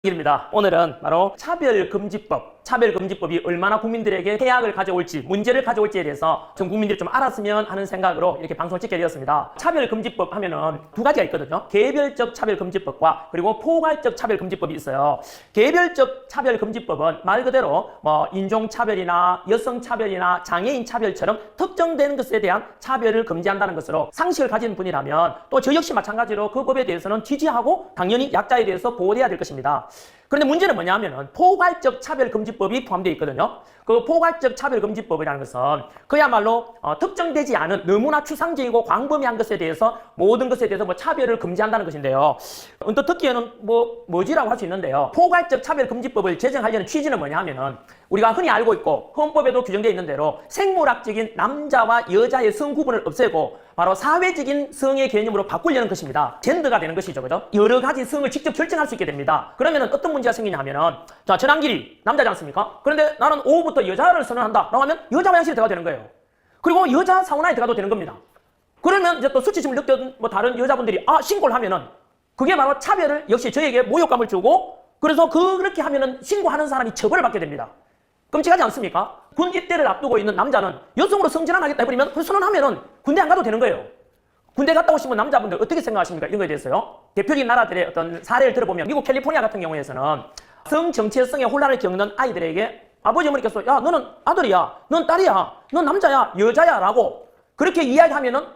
입니다. 오늘은 바로 차별금지법이 얼마나 국민들에게 해악을 가져올지, 문제를 가져올지에 대해서 전 국민들이 좀 알았으면 하는 생각으로 이렇게 방송을 찍게 되었습니다. 차별금지법 하면은 두 가지가 있거든요. 개별적 차별금지법과 그리고 포괄적 차별금지법이 있어요. 개별적 차별금지법은 말 그대로 인종차별이나 여성차별이나 장애인차별처럼 특정된 것에 대한 차별을 금지한다는 것으로 상식을 가진 분이라면 또 저 역시 마찬가지로 그 법에 대해서는 지지하고 당연히 약자에 대해서 보호해야 될 것입니다. 그런데 문제는 뭐냐면은 포괄적 차별금지법이 포함되어 있거든요. 그 포괄적 차별금지법이라는 것은 그야말로 특정되지 않은 너무나 추상적이고 광범위한 것에 대해서 모든 것에 대해서 차별을 금지한다는 것인데요. 언뜻 듣기에는 뭐지라고 할 수 있는데요. 포괄적 차별금지법을 제정하려는 취지는 뭐냐면은 우리가 흔히 알고 있고 헌법에도 규정되어 있는 대로 생물학적인 남자와 여자의 성 구분을 없애고 바로 사회적인 성의 개념으로 바꾸려는 것입니다. 젠더가 되는 것이죠. 그죠? 여러 가지 성을 직접 결정할 수 있게 됩니다. 그러면은 어떤 문제가 생기냐면은 자, 전환길이 남자지 않습니까? 그런데 나는 오후부터 여자를 선언한다 라고 하면 여자 화장실에 들어가도 되는 거예요. 그리고 여자 사우나에 들어가도 되는 겁니다. 그러면 이제 또 수치심을 느꼈던 다른 여자분들이 신고를 하면은 그게 바로 차별을 역시 저에게 모욕감을 주고 그래서 그렇게 하면은 신고하는 사람이 처벌을 받게 됩니다. 끔찍하지 않습니까? 군 입대를 앞두고 있는 남자는 여성으로 성전환하겠다 해버리면 그 선언하면은 군대 안 가도 되는 거예요. 군대 갔다 오신 남자분들 어떻게 생각하십니까? 이런 거에 대해서요. 대표적인 나라들의 어떤 사례를 들어보면 미국 캘리포니아 같은 경우에서는 성 정체성의 혼란을 겪는 아이들에게 아버지 어머니께서 야 너는 아들이야, 넌 딸이야, 넌 남자야, 여자야 라고 그렇게 이야기하면은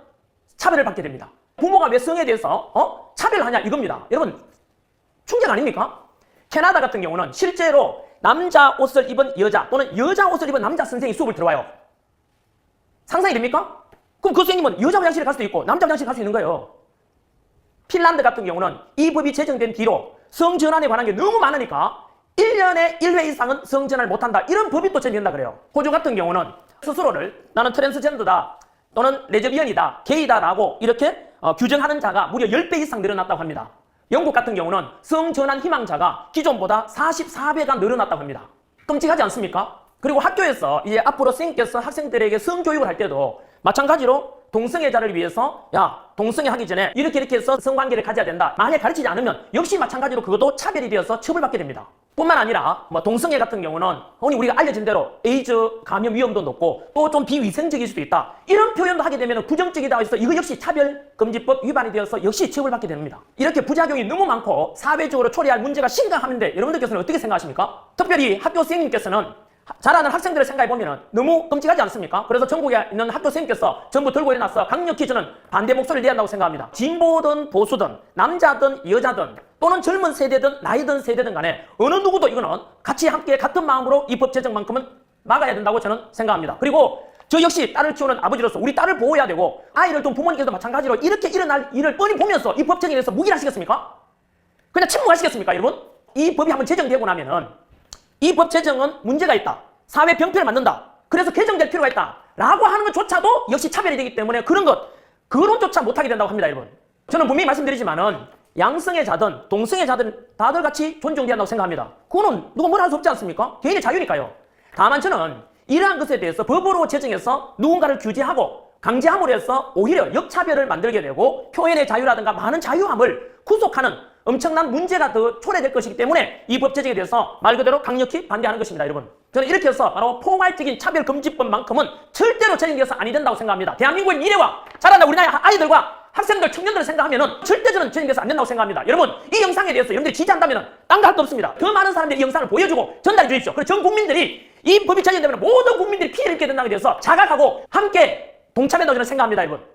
차별을 받게 됩니다. 부모가 왜 성에 대해서 차별하냐 이겁니다. 여러분 충격 아닙니까? 캐나다 같은 경우는 실제로 남자 옷을 입은 여자 또는 여자 옷을 입은 남자 선생이 수업을 들어와요. 상상이 됩니까? 그럼 그 선생님은 여자 화장실에 갈 수도 있고 남자 화장실에 갈 수 있는 거예요. 핀란드 같은 경우는 이 법이 제정된 뒤로 성전환에 관한 게 너무 많으니까 1년에 1회 이상은 성전환을 못한다. 이런 법이 또 제정된다 그래요. 호주 같은 경우는 스스로를 나는 트랜스젠더다 또는 레즈비언이다, 게이다라고 이렇게 규정하는 자가 무려 10배 이상 늘어났다고 합니다. 영국 같은 경우는 성전환 희망자가 기존보다 44배가 늘어났다고 합니다. 끔찍하지 않습니까? 그리고 학교에서 이제 앞으로 선생님께서 학생들에게 성교육을 할 때도 마찬가지로 동성애자를 위해서 동성애 하기 전에 이렇게 해서 성관계를 가져야 된다. 만약에 가르치지 않으면 역시 마찬가지로 그것도 차별이 되어서 처벌받게 됩니다. 뿐만 아니라 동성애 같은 경우는 흔히 우리가 알려진 대로 에이즈 감염 위험도 높고 또 좀 비위생적일 수도 있다. 이런 표현도 하게 되면 부정적이다 해서 이거 역시 차별금지법 위반이 되어서 역시 처벌받게 됩니다. 이렇게 부작용이 너무 많고 사회적으로 초래할 문제가 심각한데 여러분들께서는 어떻게 생각하십니까? 특별히 학교 선생님께서는 자라는 학생들을 생각해보면 너무 끔찍하지 않습니까? 그래서 전국에 있는 학교 선생님께서 전부 들고 일어나서 강력히 저는 반대 목소리를 내야 한다고 생각합니다. 진보든 보수든 남자든 여자든 또는 젊은 세대든 나이든 세대든 간에 어느 누구도 이거는 같이 함께 같은 마음으로 이 법 제정만큼은 막아야 된다고 저는 생각합니다. 그리고 저 역시 딸을 키우는 아버지로서 우리 딸을 보호해야 되고 아이를 둔 부모님께서도 마찬가지로 이렇게 일어날 일을 뻔히 보면서 이 법 제정에 대해서 무기하시겠습니까? 그냥 침묵하시겠습니까 여러분? 이 법이 한번 제정되고 나면은 이 법 제정은 문제가 있다. 사회 병폐를 만든다. 그래서 개정될 필요가 있다. 라고 하는 것조차도 역시 차별이 되기 때문에 그런조차 못하게 된다고 합니다, 여러분. 저는 분명히 말씀드리지만은 양성애자든 동성애자든 다들 같이 존중돼야 한다고 생각합니다. 그거는 누가 뭐라 할 수 없지 않습니까? 개인의 자유니까요. 다만 저는 이러한 것에 대해서 법으로 제정해서 누군가를 규제하고 강제함으로 해서 오히려 역차별을 만들게 되고 표현의 자유라든가 많은 자유함을 구속하는 엄청난 문제가 더 초래될 것이기 때문에 이 법 제정에 대해서 말 그대로 강력히 반대하는 것입니다, 여러분. 저는 이렇게 해서 바로 포괄적인 차별금지법만큼은 절대로 제정되어서 아니 된다고 생각합니다. 대한민국의 미래와 자라날 우리나라의 아이들과 학생들, 청년들을 생각하면은 절대 저는 제정돼서 안 된다고 생각합니다. 여러분, 이 영상에 대해서 여러분들이 지지한다면은 딴 거 할 거 없습니다. 더 많은 사람들이 이 영상을 보여주고 전달해 주십시오. 그리고 전 국민들이 이 법이 제정되면 모든 국민들이 피해를 입게 된다는 데 대해서 자각하고 함께 동참한다고 저는 생각합니다, 여러분.